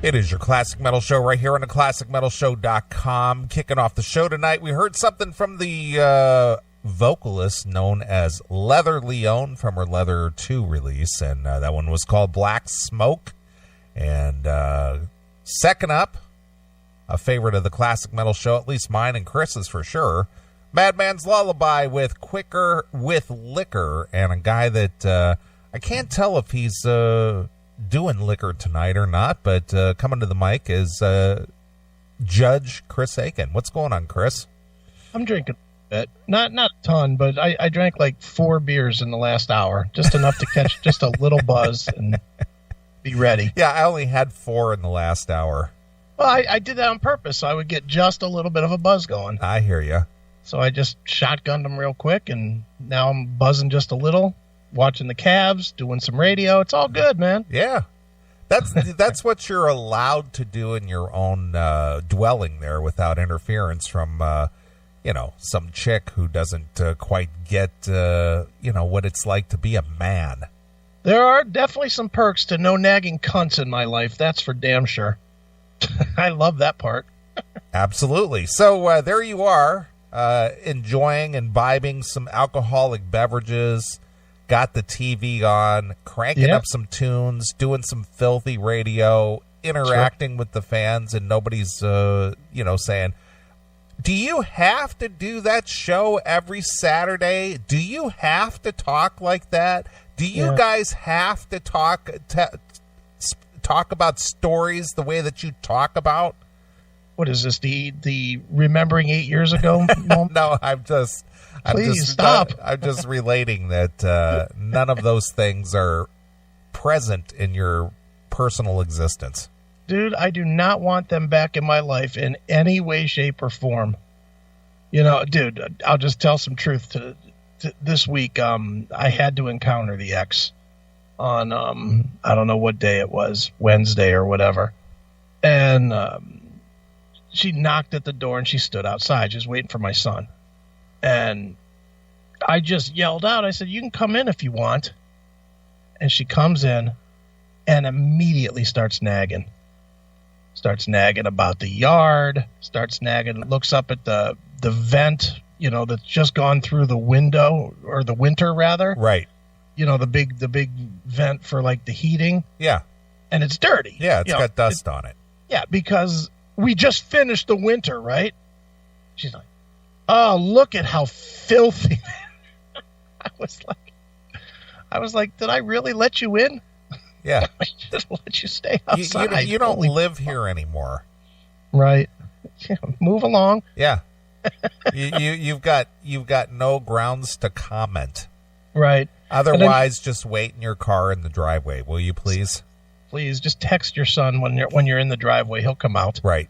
It is your Classic Metal Show right here on the ClassicMetalShow.com. Kicking off the show tonight, we heard something from the vocalist known as Leather Leone from her Leather 2 release, and that one was called Black Smoke. And second up, a favorite of the Classic Metal Show, at least mine and Chris's for sure, Madman's Lullaby with Quicker with Liquor, and a guy that I can't tell if he's doing liquor tonight or not, but coming to the mic is Judge Chris Aiken. What's going on, Chris? I'm drinking a bit. Not a ton, but I drank like 4 beers in the last hour, just enough to catch just a little buzz and be ready. Yeah, I only had 4 in the last hour. Well, I did that on purpose, so I would get just a little bit of a buzz going. I hear you. So I just shotgunned them real quick, and now I'm buzzing just a little, watching the Cavs, doing some radio. It's all good, man. Yeah. That's what you're allowed to do in your own dwelling there without interference from, some chick who doesn't quite get, what it's like to be a man. There are definitely some perks to no nagging cunts in my life. That's for damn sure. I love that part. Absolutely. So there you are, enjoying, imbibing some alcoholic beverages, got the TV on, cranking up some tunes, doing some filthy radio, interacting with the fans, and nobody's, saying, do you have to do that show every Saturday? Do you have to talk like that? Do you guys have to talk about stories the way that you talk about? What is this, the remembering 8 years ago moment? No, I'm just relating that none of those things are present in your personal existence. Dude, I do not want them back in my life in any way, shape, or form. Dude, I'll just tell some truth to this week. I had to encounter the ex on, I don't know what day it was, Wednesday or whatever. And she knocked at the door and she stood outside. She was waiting for my son. And I just yelled out. I said, you can come in if you want. And she comes in and immediately starts nagging. Starts nagging about the yard. Starts nagging, looks up at the vent, that's just gone through the window, or the winter rather. Right. The big vent for like the heating. Yeah. And it's dirty. Yeah, it's got dust on it. Yeah, because we just finished the winter, right? She's like, oh, look at how filthy. I was like, did I really let you in? Yeah. I just let you stay outside. You don't live here anymore. Right. Move along. Yeah. You've got no grounds to comment. Right. Otherwise, just wait in your car in the driveway, will you please? Please just text your son when you're in the driveway. He'll come out. Right.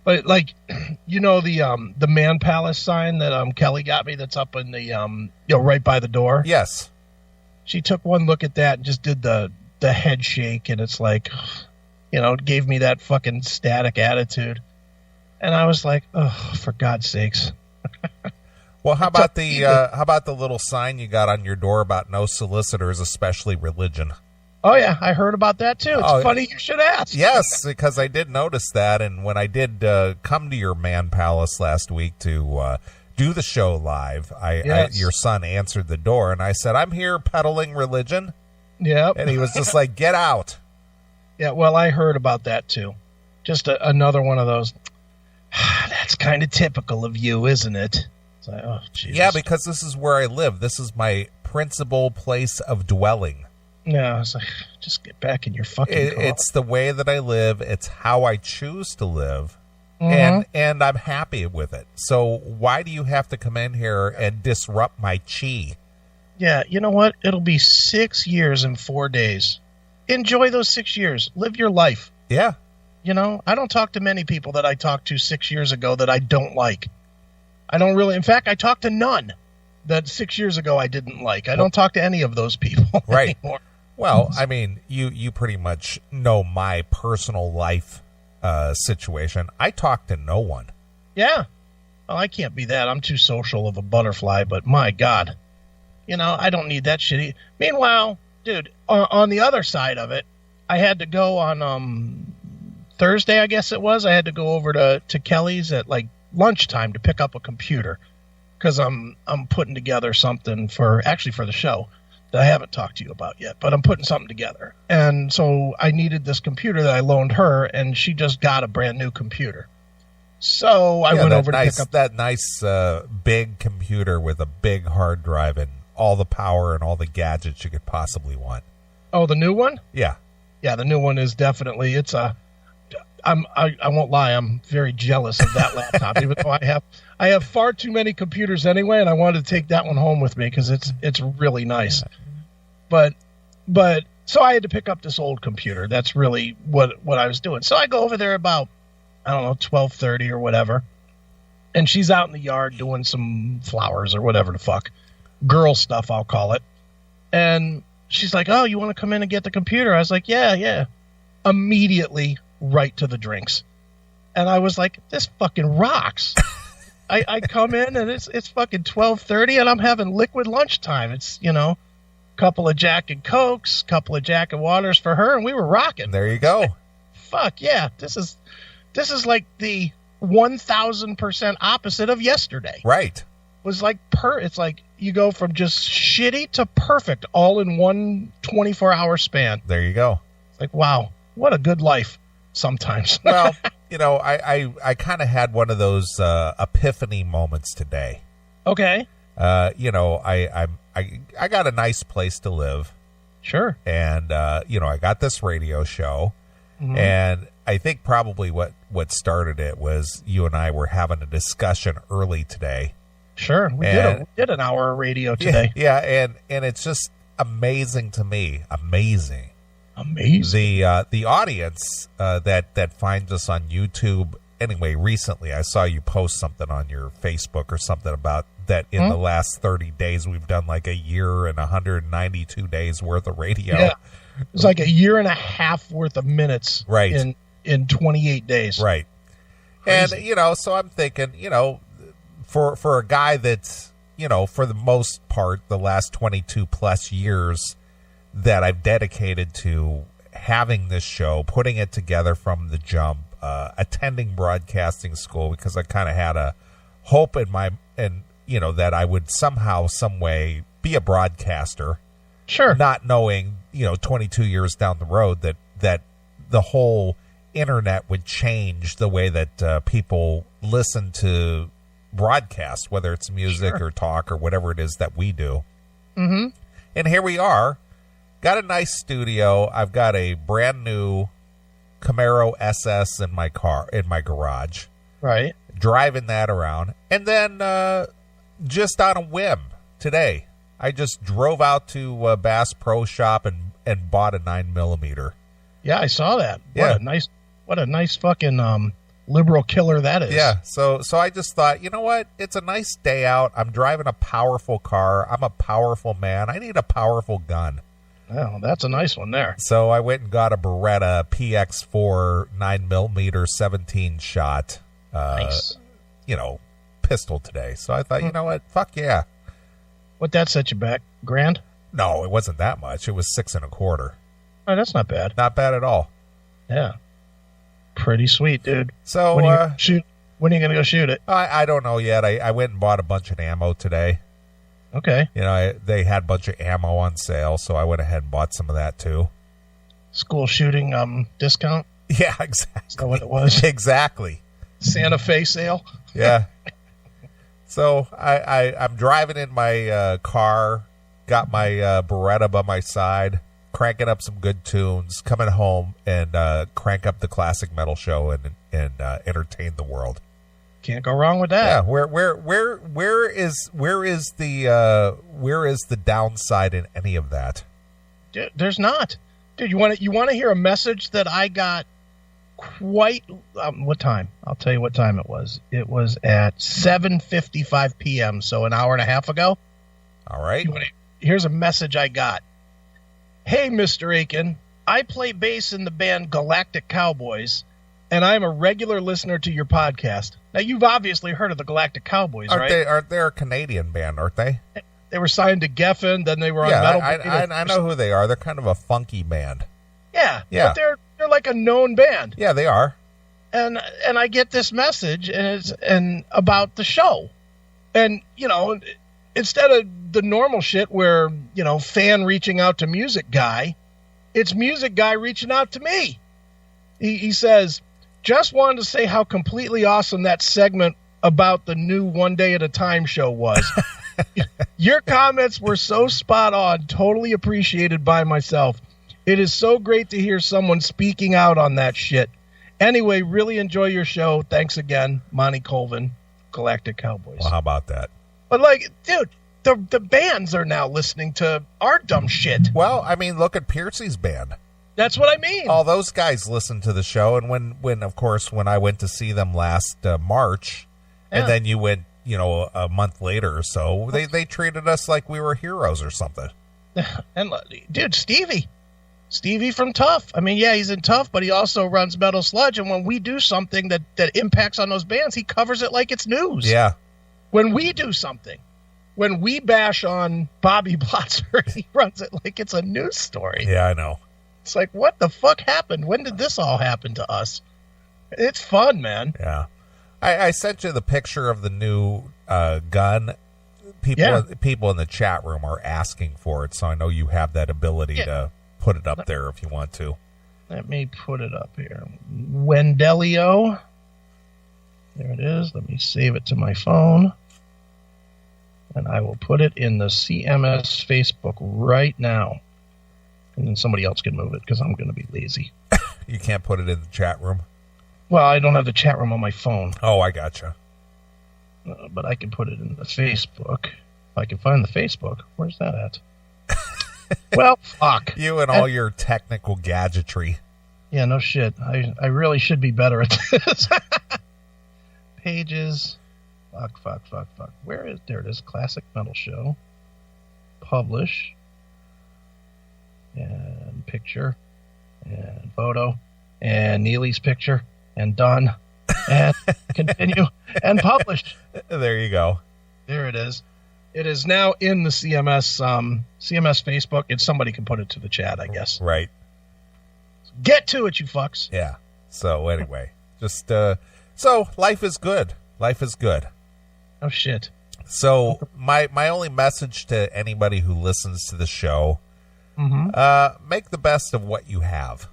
But the Man Palace sign that Kelly got me that's up in the right by the door. Yes. She took one look at that and just did the head shake, and it's like, it gave me that fucking static attitude. And I was like, oh, for God's sakes. Well, how about the little sign you got on your door about no solicitors, especially religion? Oh, yeah, I heard about that, too. It's funny you should ask. Yes, because I did notice that, and when I did come to your Man Palace last week to do the show live, your son answered the door, and I said, I'm here peddling religion. Yep. And he was just like, get out. Yeah, well, I heard about that, too. Just another one of those, that's kind of typical of you, isn't it? It's like, oh, Jesus. Yeah, because this is where I live. This is my principal place of dwelling. Yeah, I was like, just get back in your fucking car. It's the way that I live. It's how I choose to live. Mm-hmm. And I'm happy with it. So why do you have to come in here and disrupt my chi? Yeah, you know what? It'll be 6 years and 4 days. Enjoy those 6 years. Live your life. Yeah. I don't talk to many people that I talked to 6 years ago that I don't like. I don't really. In fact, I talked to none that 6 years ago I didn't like. I don't talk to any of those people anymore. Well, I mean, you pretty much know my personal life situation. I talk to no one. Yeah. Well, I can't be that. I'm too social of a butterfly, but my God. I don't need that shitty. Meanwhile, dude, on the other side of it, I had to go on Thursday, I guess it was, I had to go over to Kelly's at like lunchtime to pick up a computer because I'm putting together something for the show that I haven't talked to you about yet, but I'm putting something together. And so I needed this computer that I loaned her, and she just got a brand new computer. So I went over to pick up that nice big computer with a big hard drive and all the power and all the gadgets you could possibly want. Oh, the new one? Yeah. Yeah, the new one is definitely, I won't lie, I'm very jealous of that laptop, even though I have far too many computers anyway, and I wanted to take that one home with me because it's really nice. But so I had to pick up this old computer. That's really what I was doing. So I go over there about, I don't know, 12:30 or whatever, and she's out in the yard doing some flowers or whatever the fuck. Girl stuff, I'll call it. And she's like, oh, you want to come in and get the computer? I was like, yeah. Immediately right to the drinks. And I was like, this fucking rocks. I come in and it's fucking 12:30 and I'm having liquid lunchtime. It's, couple of Jack and Cokes, couple of Jack and Waters for her, and we were rocking. There you go. Fuck yeah. This is like the 1,000% opposite of yesterday. Right. Was like it's like you go from just shitty to perfect all in one 24-hour span. There you go. It's like, wow, what a good life sometimes. Well, I kind of had one of those epiphany moments today. Okay. I got a nice place to live. Sure. And I got this radio show, mm-hmm. and I think probably what started it was you and I were having a discussion early today. Sure, we did an hour of radio today. Yeah, and it's just amazing to me. Amazing. The audience that finds us on YouTube. Anyway, recently I saw you post something on your Facebook or something about that in the last 30 days we've done like a year and 192 days worth of radio. Yeah, it's like a year and a half worth of minutes. Right. In 28 days. Right. Crazy. And so I'm thinking, for a guy that's, for the most part, the last 22 plus years that I've dedicated to having this show, putting it together from the jump, attending broadcasting school, because I kind of had a hope that I would somehow, some way be a broadcaster. Sure. Not knowing, 22 years down the road that the whole internet would change the way that people listen to broadcast, whether it's music or talk or whatever it is that we do. Mm-hmm. And here we are. Got a nice studio. I've got a brand new Camaro SS in my garage. Right. Driving that around. And then just on a whim today, I just drove out to Bass Pro Shop and bought a 9mm. Yeah, I saw that. Yeah. What a nice fucking liberal killer that is. Yeah, so I just thought, you know what? It's a nice day out. I'm driving a powerful car. I'm a powerful man. I need a powerful gun. Oh, that's a nice one there. So I went and got a Beretta PX4 9mm 17 shot, nice. pistol today. So I thought, you know what? Fuck yeah. What that set you back? $1,000? No, it wasn't that much. It was $625. Oh, that's not bad. Not bad at all. Yeah. Pretty sweet, dude. So when are you going to go shoot it? I don't know yet. I went and bought a bunch of ammo today. Okay. They had a bunch of ammo on sale, so I went ahead and bought some of that too. School shooting discount? Yeah, exactly. Is that what it was? Exactly. Santa Fe sale? Yeah. So I'm driving in my car, got my Beretta by my side, cranking up some good tunes, coming home and crank up the Classic Metal Show and entertain the world. Can't go wrong with that. Yeah, where is the downside in any of that? Dude, there's not. Dude, you want to hear a message that I got quite what time? I'll tell you what time it was. It was at 7:55 p.m., so an hour and a half ago. All right. Here's a message I got. Hey, Mr. Aiken, I play bass in the band Galactic Cowboys, and I'm a regular listener to your podcast. Now, you've obviously heard of the Galactic Cowboys, right? Aren't they a Canadian band, aren't they? They were signed to Geffen, then they were on Metal. I know who they are. They're kind of a funky band. Yeah. But They're like a known band. Yeah, they are. And I get this message and about the show. And, instead of the normal shit where, fan reaching out to music guy, it's music guy reaching out to me. He says, just wanted to say how completely awesome that segment about the new One Day at a Time show was. Your comments were so spot on, totally appreciated by myself. It is so great to hear someone speaking out on that shit. Anyway, really enjoy your show. Thanks again, Monty Colvin, Galactic Cowboys. Well, how about that? But, dude, the bands are now listening to our dumb shit. Well, I mean, look at Piercy's band. That's what I mean. All those guys listen to the show, and when of course, when I went to see them last March, and then you went, a month later or so, they treated us like we were heroes or something. And, dude, Stevie from Tough. I mean, yeah, he's in Tough, but he also runs Metal Sludge, and when we do something that impacts on those bands, he covers it like it's news. Yeah. When we do something, when we bash on Bobby Blotzer, he runs it like it's a news story. Yeah, I know. It's like, what the fuck happened? When did this all happen to us? It's fun, man. Yeah. I sent you the picture of the new gun. People in the chat room are asking for it, so I know you have that ability to put it up there if you want to. Let me put it up here. Wendelio. There it is. Let me save it to my phone. And I will put it in the CMS Facebook right now. And then somebody else can move it because I'm going to be lazy. You can't put it in the chat room? Well, I don't have the chat room on my phone. Oh, I gotcha. But I can put it in the Facebook. If I can find the Facebook. Where's that at? Well, fuck. You and all your technical gadgetry. Yeah, no shit. I really should be better at this. Pages. Fuck. Where is... There it is. Classic Metal Show. Publish. And picture. And photo. And Neely's picture. And done. And continue. And publish. There you go. There it is. It is now in the CMS Facebook, and somebody can put it to the chat, I guess. Right. Get to it, you fucks. Yeah. So anyway, just so life is good. Life is good. Oh shit. So my only message to anybody who listens to the show, make the best of what you have.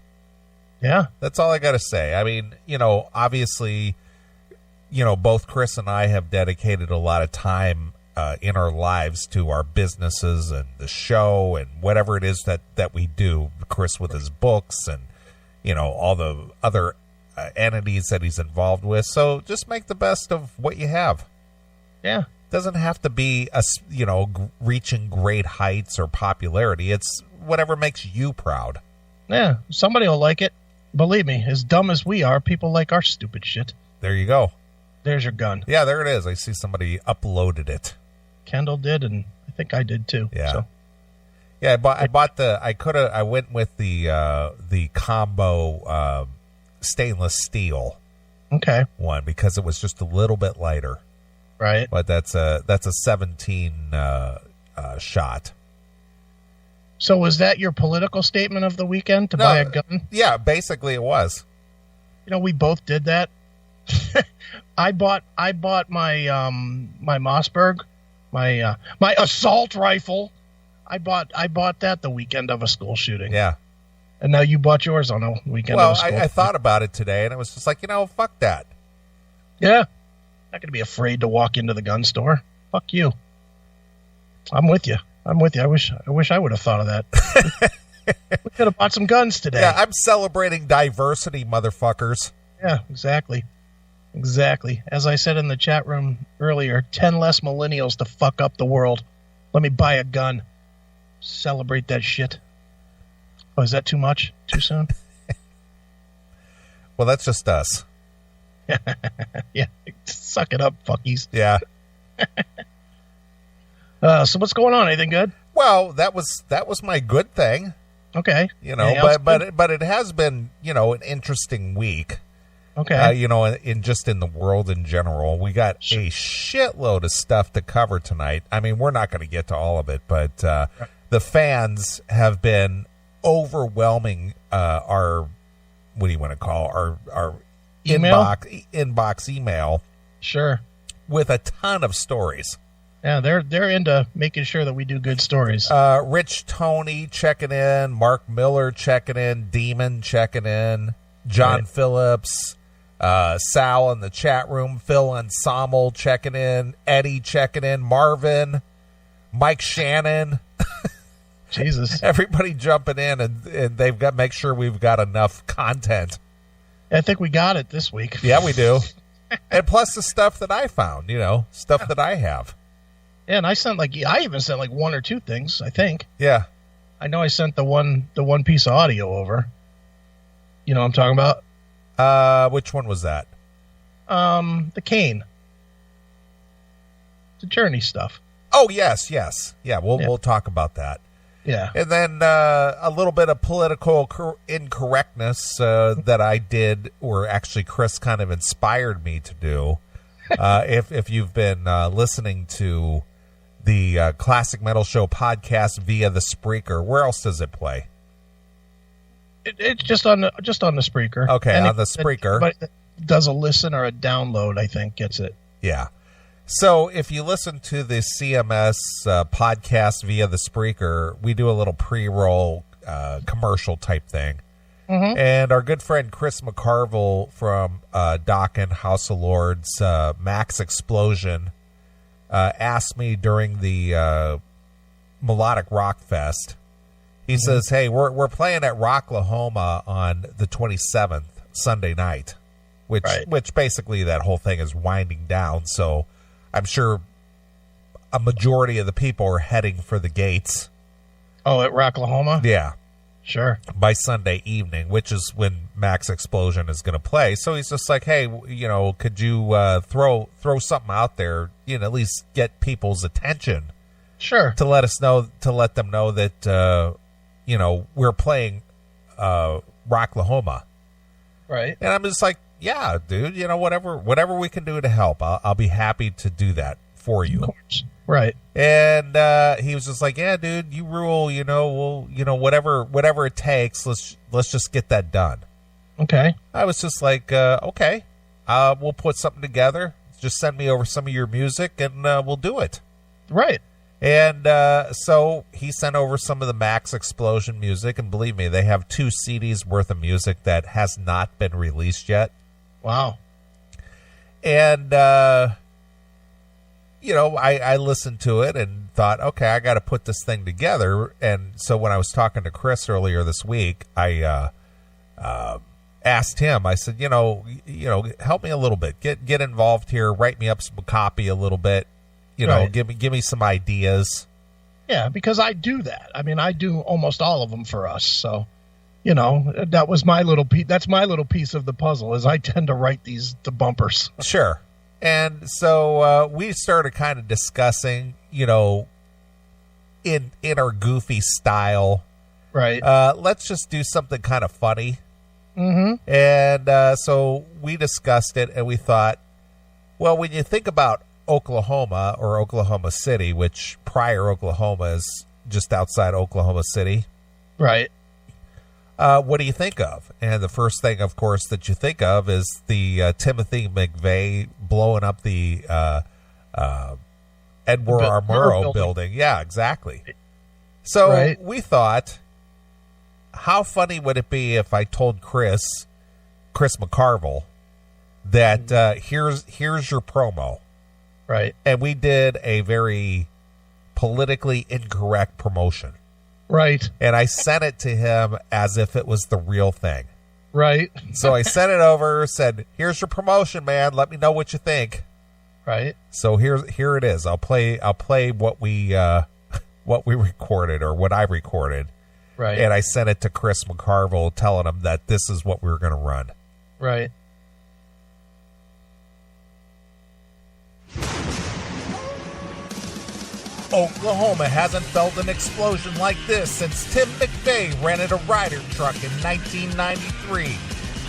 Yeah. That's all I got to say. I mean, obviously, both Chris and I have dedicated a lot of time in our lives to our businesses and the show and whatever it is that we do. Chris with his books and, all the other entities that he's involved with. So just make the best of what you have. Yeah. Doesn't have to be reaching great heights or popularity. It's whatever makes you proud. Yeah. Somebody will like it. Believe me, as dumb as we are, people like our stupid shit. There you go. There's your gun. Yeah, there it is. I see somebody uploaded it. Kendall did, and I think I did too. Yeah. So. Yeah, I went with the combo stainless steel one because it was just a little bit lighter. Right. But that's a 17 shot. So was that your political statement of the weekend to buy a gun? Yeah, basically it was. We both did that. I bought my my Mossberg, my assault rifle. I bought that the weekend of a school shooting. Yeah. And now you bought yours on a weekend of a school. Well, I thought about it today, and it was just like, fuck that. Yeah. Not going to be afraid to walk into the gun store. Fuck you. I'm with you. I wish I would have thought of that. We could have bought some guns today. Yeah, I'm celebrating diversity, motherfuckers. Yeah, exactly. As I said in the chat room earlier, 10 less millennials to fuck up the world. Let me buy a gun. Celebrate that shit. Oh, is that too much? Too soon? Well, that's just us. Yeah, suck it up, fuckies. Yeah. So what's going on? Anything good? Well, that was my good thing. Okay. But it has been, an interesting week. Okay. In the world in general, we got a shitload of stuff to cover tonight. I mean, we're not going to get to all of it, but the fans have been overwhelming our what do you want to call our Email? inbox email Sure. with a ton of stories. Yeah, they're into making sure that we do good stories. Rich Tony checking in, Mark Miller checking in, Demon checking in, John Right. Phillips, Sal in the chat room, Phil Ensemble checking in, Eddie checking in, Marvin, Mike Shannon, Jesus. everybody jumping in, and they've got make sure we've got enough content. I think we got it this week. Yeah, we do. And plus the stuff that I found, stuff that I have. Yeah, and I even sent like one or two things, I think. Yeah. I know I sent the one piece of audio over. You know what I'm talking about? Which one was that? The Kane. The Journey stuff. Oh, yes. Yeah, we'll talk about that. Yeah. And then a little bit of political incorrectness that I did, or actually Chris kind of inspired me to do. If you've been listening to the Classic Metal Show podcast via the Spreaker, where else does it play? It's just on the Spreaker. Okay, on the Spreaker. But it does a listen or a download, I think, gets it. Yeah. So if you listen to the CMS podcast via the Spreaker, we do a little pre-roll commercial type thing. Mm-hmm. And our good friend Chris McCarville from Dokken House of Lords, Max Explosion, asked me during the Melodic Rock Fest. He says, "Hey, we're playing at Rocklahoma on the 27th, Sunday night," which basically that whole thing is winding down. So I'm sure a majority of the people are heading for the gates. Oh, at Rocklahoma? Yeah. Sure. By Sunday evening, which is when Max Explosion is going to play. So he's just like, "Hey, could you throw something out there, at least get people's attention." Sure. To let them know that, we're playing Rocklahoma. Right. And I'm just like, yeah, dude, whatever we can do to help, I'll be happy to do that for you. Of course. Right. And he was just like, yeah, dude, you rule, whatever it takes, let's just get that done. Okay. I was just like, okay, we'll put something together. Just send me over some of your music and we'll do it. Right. And so he sent over some of the Max Explosion music, and believe me, they have 2 CDs worth of music that has not been released yet. Wow. And, I listened to it and thought, okay, I got to put this thing together. And so when I was talking to Chris earlier this week, I asked him, I said, help me a little bit, get involved here, write me up some copy a little bit. Right. Give me some ideas. Yeah, because I do that. I mean, I do almost all of them for us. So, that was my little piece. That's my little piece of the puzzle, is I tend to write the bumpers. Sure. And so we started kind of discussing, in our goofy style. Right. Let's just do something kind of funny. Mm-hmm. And so we discussed it, and we thought, well, when you think about Oklahoma or Oklahoma City, which Pryor, Oklahoma is just outside Oklahoma City. Right. What do you think of? And the first thing, of course, that you think of is the Timothy McVeigh blowing up the Edward R. Murrow building. Yeah, exactly. So we thought, how funny would it be if I told Chris McCarville, that here's your promo. Right. And we did a very politically incorrect promotion. Right. And I sent it to him as if it was the real thing. Right. So I sent it over, said, here's your promotion, man. Let me know what you think. Right. So here it is. I'll play what we recorded, or what I recorded. Right. And I sent it to Chris McCarville, telling him that this is what we were going to run. Right. Oklahoma hasn't felt an explosion like this since Tim McVeigh rented a Ryder truck in 1993.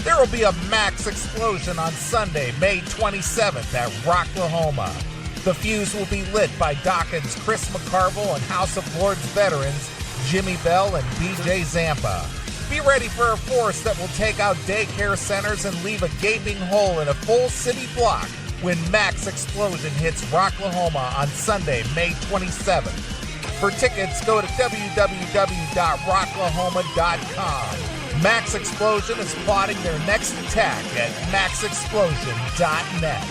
There will be a Max Explosion on Sunday, May 27th at Rocklahoma. The fuse will be lit by Dokken's Chris McCarville and House of Lords veterans Jimmy Bell and BJ Zampa. Be ready for a force that will take out daycare centers and leave a gaping hole in a full city block when Max Explosion hits Rocklahoma on Sunday, May 27th. For tickets, go to www.rocklahoma.com. Max Explosion is plotting their next attack at maxexplosion.net.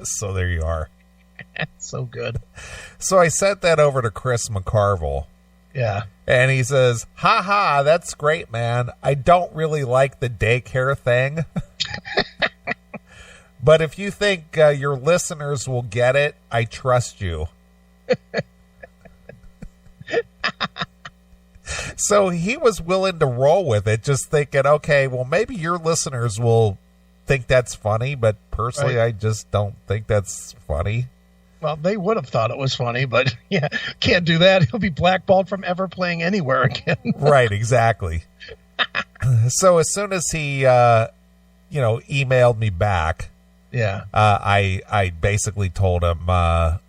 So there you are. That's so good. So I sent that over to Chris McCarville. Yeah. And he says, ha, that's great, man. I don't really like the daycare thing. But if you think your listeners will get it, I trust you. So he was willing to roll with it, just thinking, okay, well, maybe your listeners will think that's funny, but personally, right. I just don't think that's funny. Well, they would have thought it was funny, but yeah, can't do that. He'll be blackballed from ever playing anywhere again. Right, exactly. So as soon as he, emailed me back, yeah, I basically told him, I'm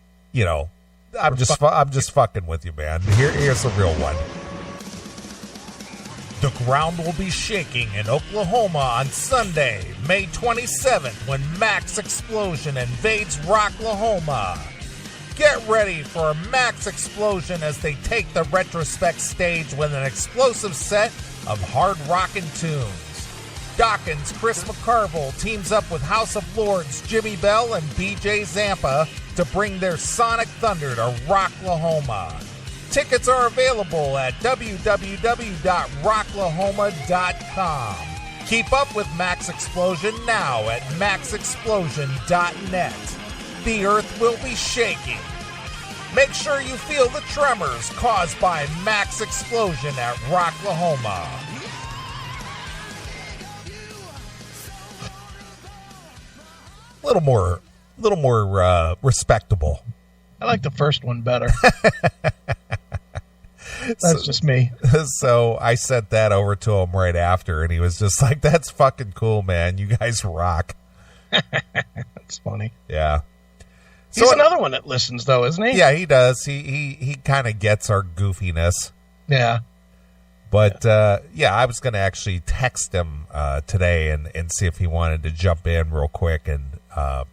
just fucking with you, man. Here's the real one. The ground will be shaking in Oklahoma on Sunday, May 27th, when Max Explosion invades Rocklahoma. Get ready for a Max Explosion as they take the retrospect stage with an explosive set of hard rockin' tunes. Dawkins' Chris McCarville teams up with House of Lords' Jimmy Bell and BJ Zampa to bring their sonic thunder to Rocklahoma. Tickets are available at www.rocklahoma.com. Keep up with Max Explosion now at maxexplosion.net. The earth will be shaking. Make sure you feel the tremors caused by Max Explosion at Rocklahoma. A little more respectable. I like the first one better. That's just me. So I sent that over to him right after, and he was just like, that's fucking cool, man. You guys rock. That's funny. Yeah. He's another one that listens, though, isn't he? Yeah, he does. He kind of gets our goofiness. Yeah. But, I was going to actually text him today and see if he wanted to jump in real quick and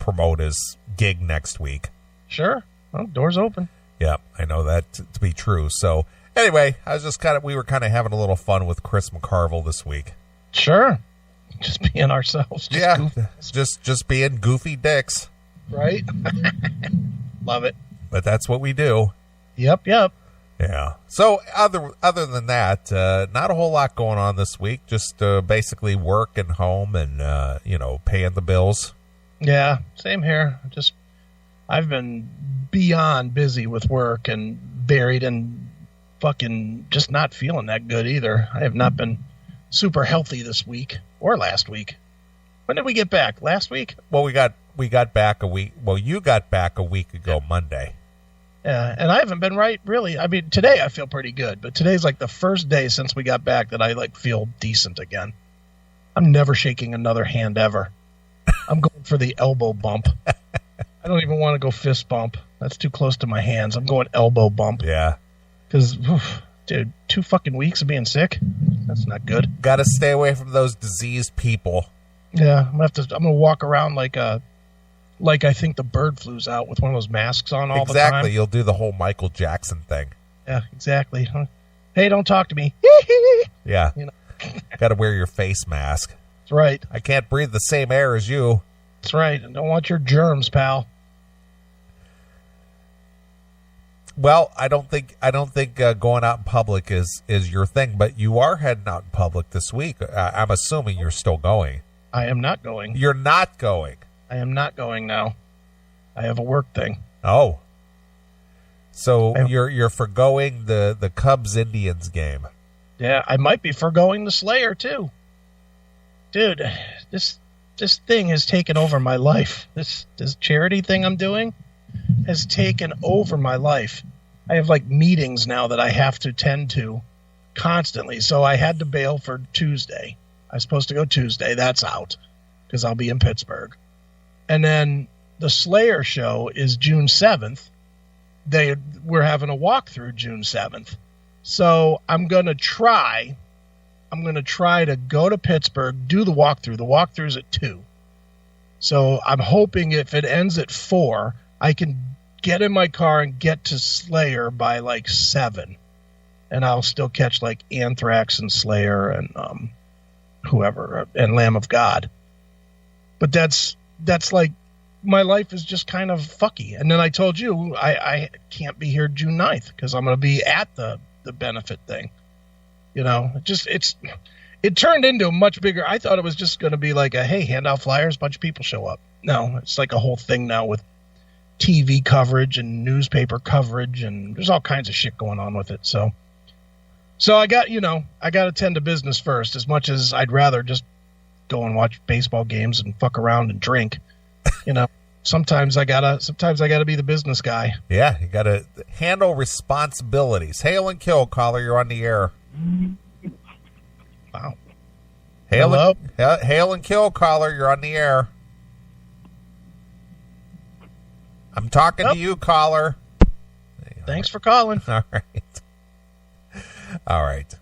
promote his gig next week. Sure. Well, door's open. Yeah, I know that to be true. So, anyway, we were kind of having a little fun with Chris McCarville this week. Sure. Just being ourselves. Just being goofy dicks. Right? Love it. But that's what we do. Yep. Yeah. So, other than that, not a whole lot going on this week. Just basically work and home and, paying the bills. Yeah, same here. I've been beyond busy with work and buried in fucking just not feeling that good either. I have not been super healthy this week or last week. When did we get back? Last week? Well, we got back a week. Well, you got back a week ago Monday. Yeah, and I haven't been right, really. I mean, today I feel pretty good, but today's like the first day since we got back that I feel decent again. I'm never shaking another hand ever. I'm going for the elbow bump. I don't even want to go fist bump. That's too close to my hands. I'm going elbow bump. Yeah. Because, dude, 2 fucking weeks of being sick? That's not good. Got to stay away from those diseased people. Yeah, I'm gonna walk around like I think the bird flu's out with one of those masks on all the time. Exactly. You'll do the whole Michael Jackson thing. Yeah, exactly. Hey, don't talk to me. Yeah. Got to wear your face mask. That's right. I can't breathe the same air as you. That's right. I don't want your germs, pal. Well, I don't think going out in public is your thing, but you are heading out in public this week. I'm assuming you're still going. I am not going. You're not going. I am not going now. I have a work thing. Oh. So you're forgoing the Cubs Indians game. Yeah, I might be forgoing the Slayer too. Dude, this thing has taken over my life. This charity thing I'm doing has taken over my life. I have meetings now that I have to tend to constantly. So I had to bail for Tuesday. I was supposed to go Tuesday. That's out because I'll be in Pittsburgh. And then the Slayer show is June 7th. we're having a walkthrough June 7th. So I'm going to try to go to Pittsburgh, do the walkthrough. The walkthrough's at 2. So I'm hoping if it ends at 4, I can get in my car and get to Slayer by like 7. And I'll still catch like Anthrax and Slayer and whoever and Lamb of God. But that's like, my life is just kind of fucky. And then I told you I can't be here June 9th because I'm going to be at the benefit thing. You know, it turned into a much bigger. I thought it was just going to be like hey, hand out flyers, bunch of people show up. No, it's like a whole thing now with TV coverage and newspaper coverage, and there's all kinds of shit going on with it. So I got to tend to business first, as much as I'd rather just go and watch baseball games and fuck around and drink. You know, sometimes I gotta be the business guy. Yeah, you gotta handle responsibilities. Hail and kill, caller. You're on the air. Wow. Hail and kill, caller. You're on the air. I'm talking to you, caller. Thanks for calling. All right.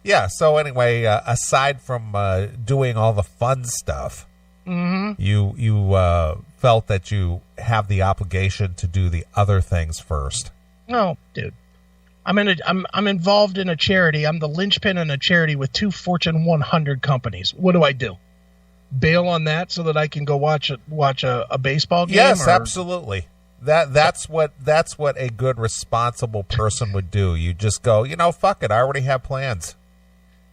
Yeah. So anyway, aside from doing all the fun stuff, you felt that you have the obligation to do the other things first. No, dude. I'm involved in a charity. I'm the linchpin in a charity with 2 Fortune 100 companies. What do I do? Bail on that so that I can go watch a baseball game? Yes, absolutely. That's what a good responsible person would do. You just go, fuck it. I already have plans.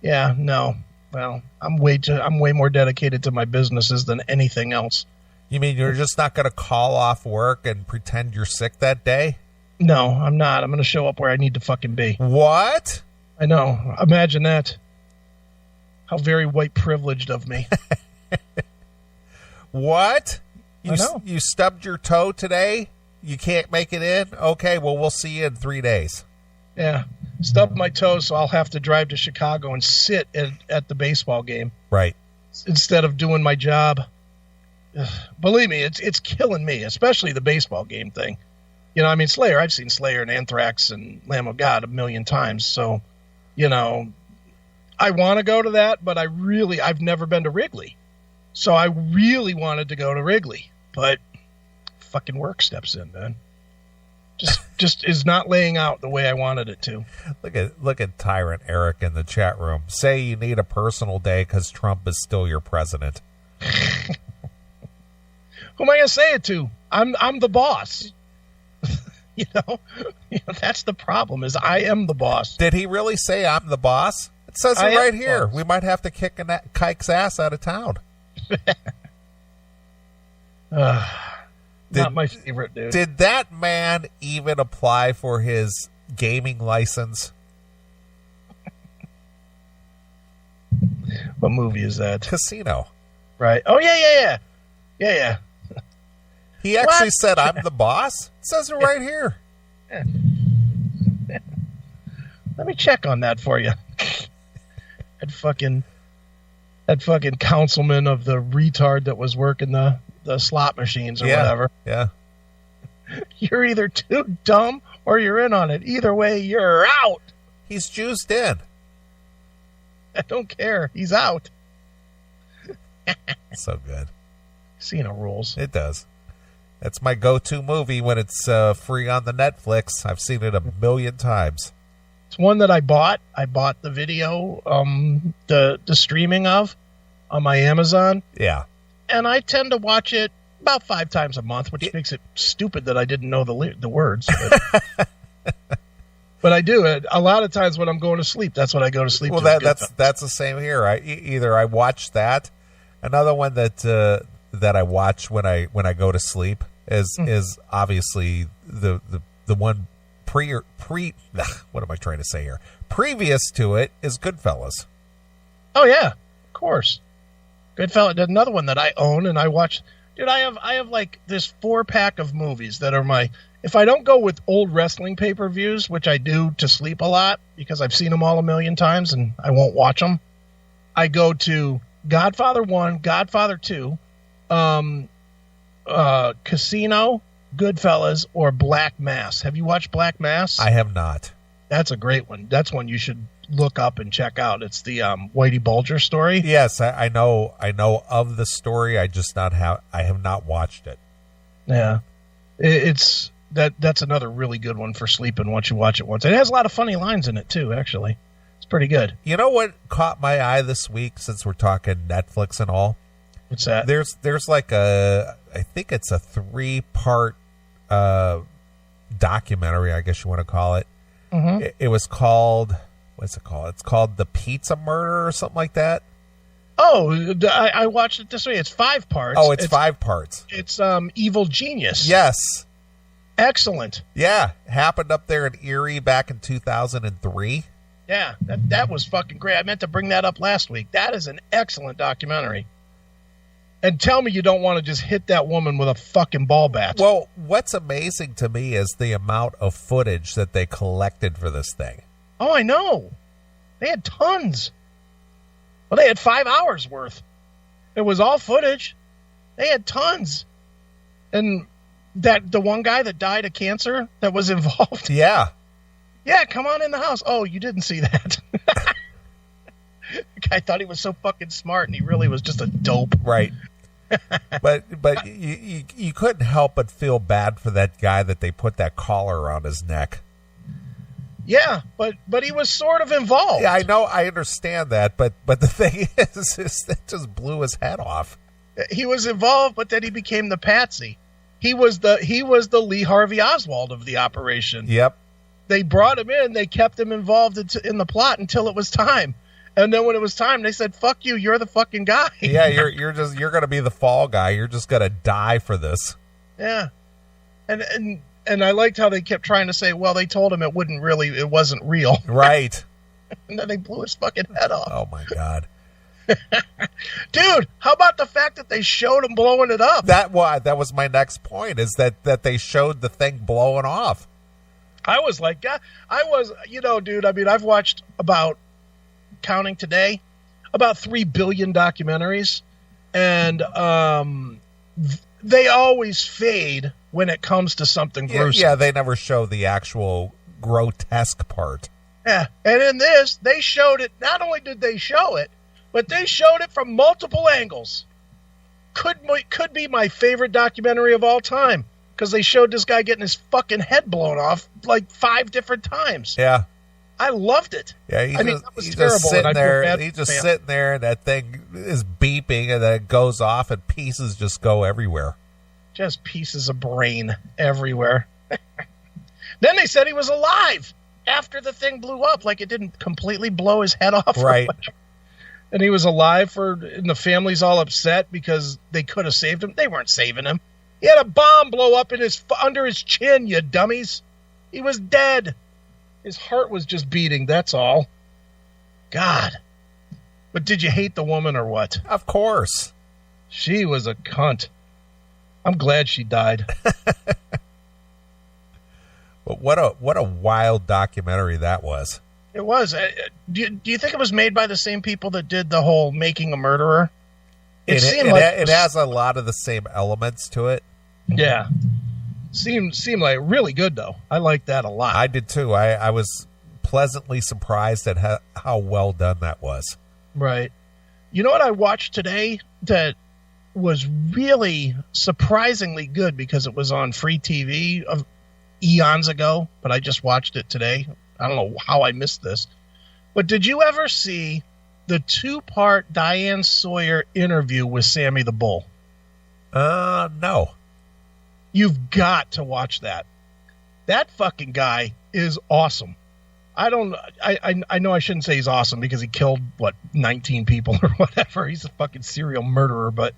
Yeah, no. Well, I'm way more dedicated to my businesses than anything else. You mean you're just not going to call off work and pretend you're sick that day? No, I'm not. I'm going to show up where I need to fucking be. What? I know. Imagine that. How very white privileged of me. What? I know. You stubbed your toe today? You can't make it in? Okay, well, we'll see you in 3 days. Yeah. Stubbed my toe, so I'll have to drive to Chicago and sit at the baseball game. Right. Instead of doing my job. Ugh. Believe me, it's killing me, especially the baseball game thing. Slayer, I've seen Slayer and Anthrax and Lamb of God a million times. So, I want to go to that, but I've never been to Wrigley. So I really wanted to go to Wrigley, but fucking work steps in, man. Just is not laying out the way I wanted it to. Look at Tyrant Eric in the chat room. Say you need a personal day because Trump is still your president. Who am I going to say it to? I'm the boss. That's the problem. Is I am the boss. Did he really say I'm the boss? It says it right here. We might have to kick a kike's ass out of town. Not my favorite, dude. Did that man even apply for his gaming license? What movie is that? Casino. Right. Oh, yeah. He actually said, I'm the boss? It says it right here. Yeah. Let me check on that for you. That fucking councilman of the retard that was working the slot machines or whatever. Yeah. You're either too dumb or you're in on it. Either way, you're out. He's juiced in. I don't care. He's out. So good. Casino rules. It does. That's my go-to movie when it's free on the Netflix. I've seen it a million times. It's one that I bought. I bought the video, the streaming of on my Amazon. Yeah. And I tend to watch it about 5 times a month, which makes it stupid that I didn't know the words. But, but I do it a lot of times when I'm going to sleep. That's what I go to sleep. Well, to that's the same here. Either I watch that. Another one that I watch when I go to sleep is obviously the one what am I trying to say here? Previous to it is Goodfellas. Oh yeah, of course. Goodfellas. There's another one that I own and I watch. Dude, I have like this 4-pack of movies that are my. If I don't go with old wrestling pay-per-views, which I do to sleep a lot because I've seen them all a million times and I won't watch them, I go to Godfather 1, Godfather 2, Casino, Goodfellas, or Black Mass. Have you watched Black Mass? I have not. That's a great one. That's one you should look up and check out. It's the Whitey Bulger story. Yes, I know of the story. I have not watched it. Yeah. That's another really good one for sleeping once you watch it once. It has a lot of funny lines in it too, actually. It's pretty good. You know what caught my eye this week, since we're talking Netflix and all? What's that? There's like I think it's a 3-part documentary, I guess you want to call it. Mm-hmm. It was called, what's it called? It's called The Pizza Murder or something like that. Oh, I watched it this way. It's 5 parts. Oh, it's 5 parts. It's Evil Genius. Yes. Excellent. Yeah. Happened up there in Erie back in 2003. Yeah, that was fucking great. I meant to bring that up last week. That is an excellent documentary. And tell me you don't want to just hit that woman with a fucking ball bat. Well, what's amazing to me is the amount of footage that they collected for this thing. Oh, I know. They had tons. Well, they had 5 hours worth. It was all footage. They had tons. And the one guy that died of cancer that was involved. Yeah. Yeah, come on in the house. Oh, you didn't see that. The guy thought he was so fucking smart, and he really was just a dope. Right. But you couldn't help but feel bad for that guy that they put that collar around his neck. Yeah, but he was sort of involved. Yeah, I know, I understand that, but the thing is it just blew his head off. He was involved, but then he became the patsy. He was the Lee Harvey Oswald of the operation. Yep. They brought him in, they kept him involved in the plot until it was time. And then when it was time, they said, "Fuck you, you're the fucking guy." Yeah, you're going to be the fall guy. You're just going to die for this. Yeah. And I liked how they kept trying to say, well, they told him it wasn't real. Right. And then they blew his fucking head off. Oh my God. Dude, how about the fact that they showed him blowing it up? That was my next point, is that they showed the thing blowing off. I was like, dude, I mean, I've watched counting today, about 3 billion documentaries, and they always fade when it comes to something gruesome. Yeah, they never show the actual grotesque part. Yeah, and in this, they showed it. Not only did they show it, but they showed it from multiple angles. Could be my favorite documentary of all time, because they showed this guy getting his fucking head blown off like 5 different times. Yeah. I loved it. Yeah, he's just sitting there. He's just sitting there, and that thing is beeping, and then it goes off, and pieces just go everywhere. Just pieces of brain everywhere. Then they said he was alive after the thing blew up, like it didn't completely blow his head off. Right. And he was alive and the family's all upset because they could have saved him. They weren't saving him. He had a bomb blow up under his chin, you dummies. He was dead. His heart was just beating, that's all. God. But did you hate the woman or what? Of course. She was a cunt. I'm glad she died. But what a wild documentary that was. It was. Do you think it was made by the same people that did the whole Making a Murderer? It has a lot of the same elements to it. Yeah. Seemed like really good, though. I liked that a lot. I did, too. I was pleasantly surprised at how well done that was. Right. You know what I watched today that was really surprisingly good, because it was on free TV eons ago, but I just watched it today. I don't know how I missed this. But did you ever see the 2-part Diane Sawyer interview with Sammy the Bull? No. You've got to watch that. That fucking guy is awesome. I know I shouldn't say he's awesome because he killed 19 people or whatever. He's a fucking serial murderer, but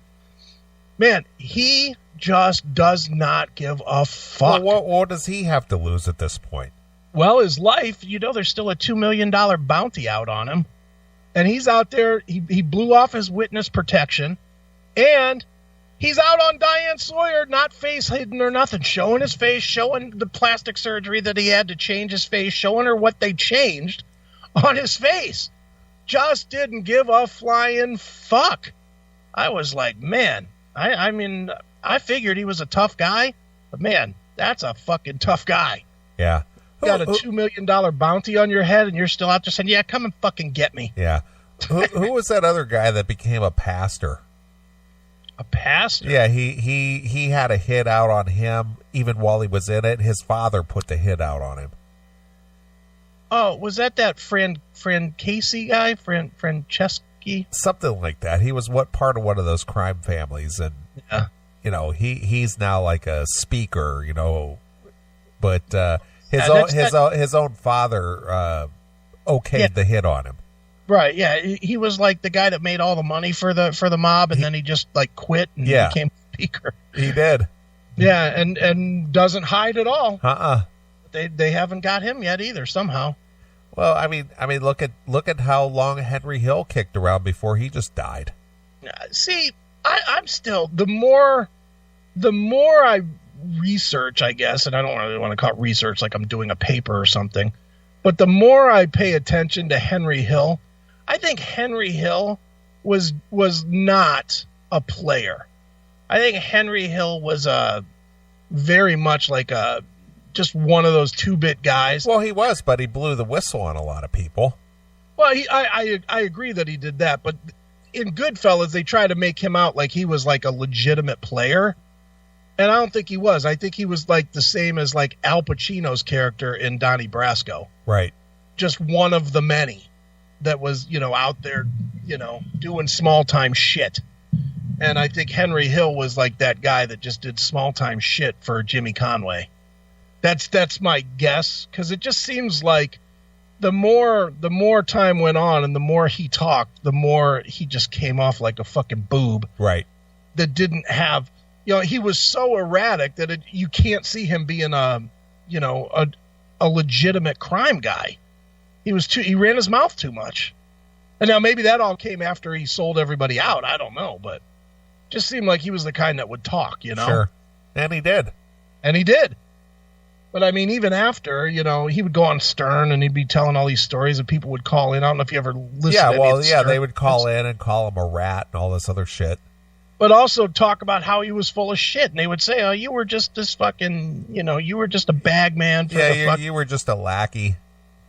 man, he just does not give a fuck. Well, what does he have to lose at this point? Well, his life, there's still a $2 million bounty out on him. And he's out there, he blew off his witness protection, and he's out on Diane Sawyer, not face hidden or nothing, showing his face, showing the plastic surgery that he had to change his face, showing her what they changed on his face. Just didn't give a flying fuck. I was like, man, I mean, I figured he was a tough guy, But man, that's a fucking tough guy. Yeah. You got a $2 million bounty on your head, and you're still out there saying, yeah, come and fucking get me. Yeah. Who was that other guy that became a pastor? A pastor? Yeah, he had a hit out on him even while he was in it. His father put the hit out on him. Oh, was that Fran Casey guy? Franceschi? Something like that. He was part of one of those crime families, and he's now like a speaker, but his own father okayed the hit on him. Right, yeah. He was like the guy that made all the money for the mob, and then he just like quit and became speaker. He did. Yeah, and doesn't hide at all. They haven't got him yet either somehow. Well, I mean, look at how long Henry Hill kicked around before he just died. See, I'm still the more I research, I guess, and I don't really want to call it research like I'm doing a paper or something, but the more I pay attention to Henry Hill, I think Henry Hill was not a player. I think Henry Hill was very much like just one of those 2-bit guys. Well, he was, but he blew the whistle on a lot of people. Well, I agree that he did that, but in Goodfellas, they try to make him out like he was like a legitimate player, and I don't think he was. I think he was like the same as like Al Pacino's character in Donnie Brasco. Right. Just one of the many that was, out there, doing small-time shit. And I think Henry Hill was like that guy that just did small-time shit for Jimmy Conway. That's my guess, because it just seems like the more time went on and the more he talked, the more he just came off like a fucking boob. Right. That didn't have, he was so erratic that you can't see him being a legitimate crime guy. He ran his mouth too much. And now maybe that all came after he sold everybody out. I don't know, but just seemed like he was the kind that would talk, Sure. And he did. But I mean, even after, he would go on Stern and he'd be telling all these stories and people would call in. I don't know if you ever listened to any of the Stern. They would call in and call him a rat and all this other shit. But also talk about how he was full of shit. And they would say, oh, you were just this fucking, you were just a bag man. You were just a lackey.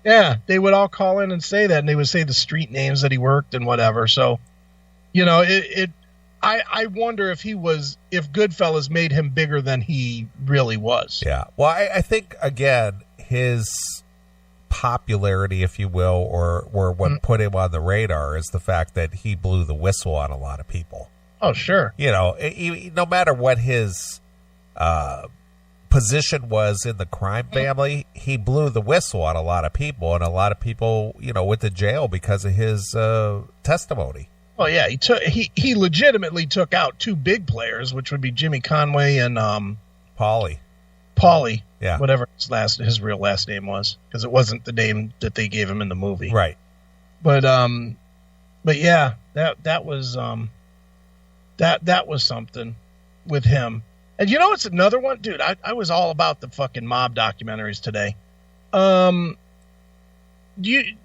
Yeah, they would all call in and say that, and they would say the street names that he worked and whatever. So, I wonder if Goodfellas made him bigger than he really was. Yeah. Well, I think, again, his popularity, if you will, or what put him on the radar is the fact that he blew the whistle on a lot of people. Oh, sure. No matter what his position was in the crime family, he blew the whistle on a lot of people, and a lot of people, went to jail because of his testimony. Well, yeah, he legitimately took out 2 big players, which would be Jimmy Conway and Paulie. Yeah, whatever his real last name was, because it wasn't the name that they gave him in the movie. Right. But yeah, that was that was something with him. And it's another one, dude. I was all about the fucking mob documentaries today. Do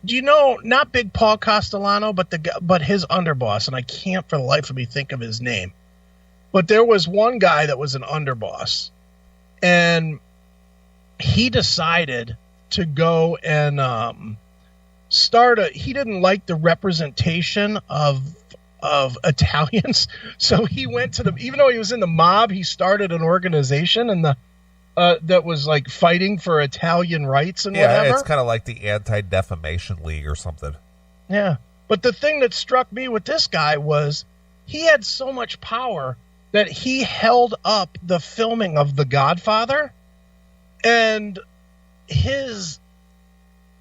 you know, not Big Paul Castellano, but his underboss, and I can't for the life of me think of his name. But there was one guy that was an underboss, and he decided to go and he didn't like the representation of Italians, so he went to even though he was in the mob, he started an organization and that was like fighting for Italian rights and whatever. Yeah, it's kind of like the Anti-Defamation League or something. Yeah, but the thing that struck me with this guy was he had so much power that he held up the filming of The Godfather, and they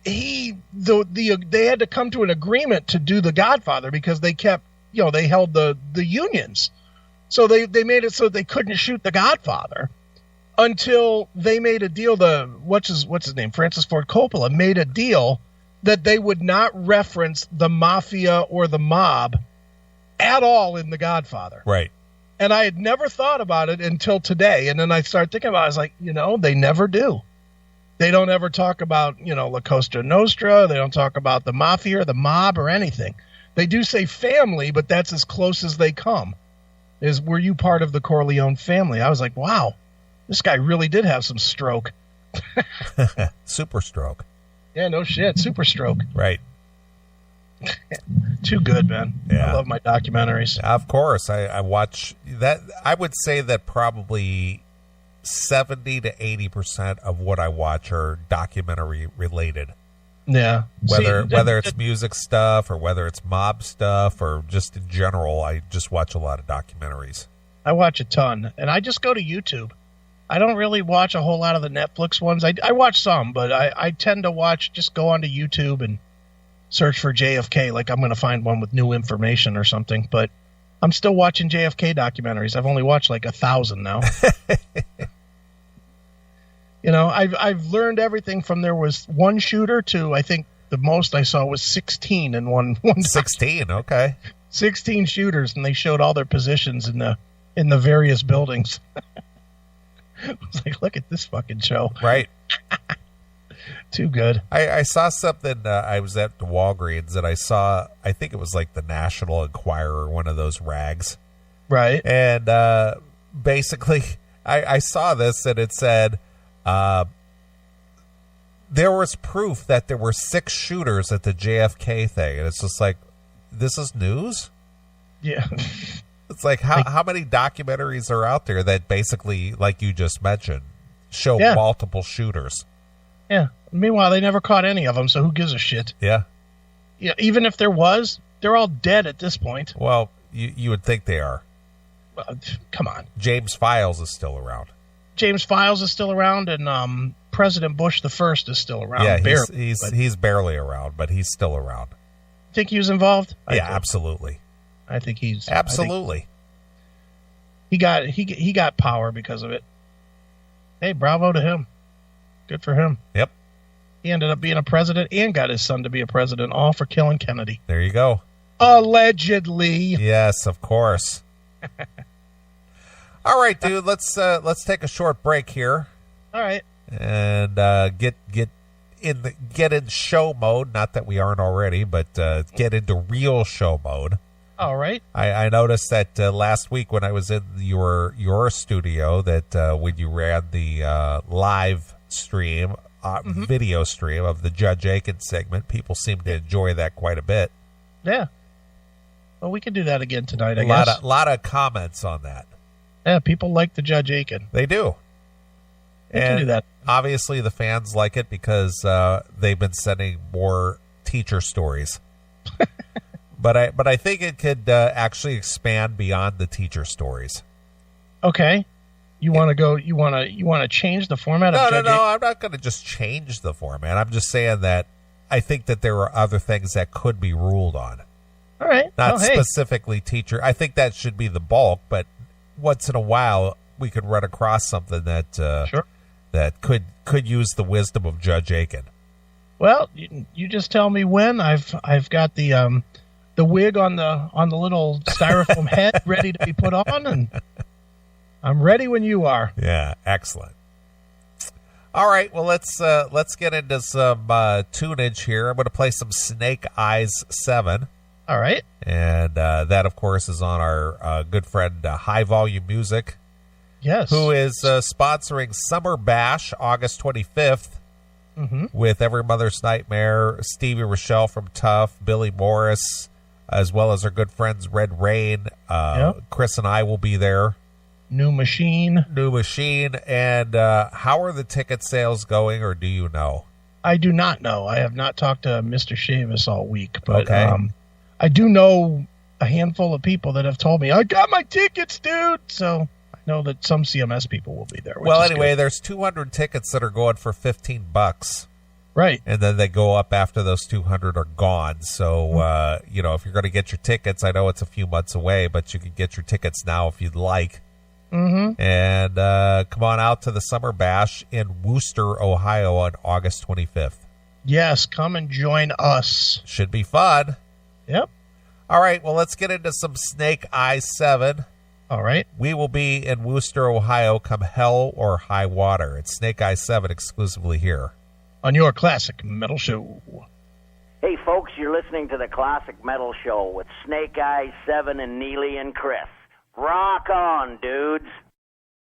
had to come to an agreement to do The Godfather because they kept, they held the unions. So they made it so they couldn't shoot The Godfather until they made a deal. What's his name? Francis Ford Coppola made a deal that they would not reference the mafia or the mob at all in The Godfather. Right. And I had never thought about it until today. And then I started thinking about it. I was like, they never do. They don't ever talk about, La Cosa Nostra. They don't talk about the mafia or the mob or anything. They do say family, but that's as close as they come. Were you part of the Corleone family? I was like, wow, this guy really did have some stroke. Super stroke. Yeah, no shit. Super stroke. Right. Too good, man. Yeah. I love my documentaries. Of course. I watch that. I would say that probably 70 to 80% of what I watch are documentary related. Yeah. Whether it's music stuff or whether it's mob stuff or just in general, I just watch a lot of documentaries. I watch a ton, and I just go to YouTube. I don't really watch a whole lot of the Netflix ones. I watch some, but I tend to just go onto YouTube and search for JFK like I'm going to find one with new information or something. But I'm still watching JFK documentaries. I've only watched like 1,000 now. I've learned everything from there was one shooter to I think the most I saw was 16 in one 16, okay. 16 shooters, and they showed all their positions in the various buildings. I was like, look at this fucking show. Right. Too good. I saw something. I was at the Walgreens and I think it was like the National Enquirer, one of those rags. Right. And basically, I saw this and it said there was proof that there were 6 shooters at the JFK thing. And it's just like, this is news? Yeah. It's like, how many documentaries are out there that basically, like you just mentioned, show multiple shooters? Yeah. Meanwhile, they never caught any of them, so who gives a shit? Yeah. Yeah. Even if there was, they're all dead at this point. Well, you would think they are. Come on. James Files is still around. James Files is still around, and President Bush the First is still around. Yeah, he's barely around, but he's still around. Think he was involved? Yeah, absolutely. I think he's absolutely. He got power because of it. Hey, bravo to him. Good for him. Yep. He ended up being a president and got his son to be a president, all for killing Kennedy. There you go. Allegedly. Yes, of course. All right, dude. Let's take a short break here. All right. And get in show mode. Not that we aren't already, but get into real show mode. All right. I noticed that last week when I was in your studio that when you ran the live stream, video stream of the Judge Aiken segment, people seemed to enjoy that quite a bit. Yeah. Well, we can do that again tonight, I guess. A lot of comments on that. Yeah, people like the Judge Aiken. They do. We can do that. Obviously, the fans like it because they've been sending more teacher stories. But I think it could actually expand beyond the teacher stories. Okay. You want to go? You want to change the format of Judge Aiken? No. I'm not going to just change the format. I'm just saying that I think that there are other things that could be ruled on. All right. Not specifically teacher. I think that should be the bulk, but once in a while we could run across something that sure. that could use the wisdom of Judge Aiken. Well, you just tell me when. I've got the wig on the little styrofoam head ready to be put on, and I'm ready when you are. Yeah, excellent. All right, well let's get into some tunage here. I'm going to play some Snake Eyes 7. All right. And that, of course, is on our good friend High Volume Music. Yes. Who is sponsoring Summer Bash August 25th with Every Mother's Nightmare, Stevie Rochelle from Tough, Billy Morris, as well as our good friends Red Rain. Chris and I will be there. New Machine. And how are the ticket sales going, or do you know? I do not know. I have not talked to Mr. Shavis all week, but I do know a handful of people that have told me, I got my tickets, dude. So I know that some CMS people will be there. Well, anyway, there's 200 tickets that are going for $15. Right. And then they go up after those 200 are gone. So, if you're going to get your tickets, I know it's a few months away, but you can get your tickets now if you'd like. Mm-hmm. And come on out to the Summer Bash in Wooster, Ohio on August 25th. Yes, come and join us. Should be fun. Yep. All right, well, let's get into some Snake Eyes 7. All right. We will be in Wooster, Ohio, come hell or high water. It's Snake Eyes 7 exclusively here on your Classic Metal Show. Hey, folks, you're listening to the Classic Metal Show with Snake Eyes 7 and Neely and Chris. Rock on, dudes.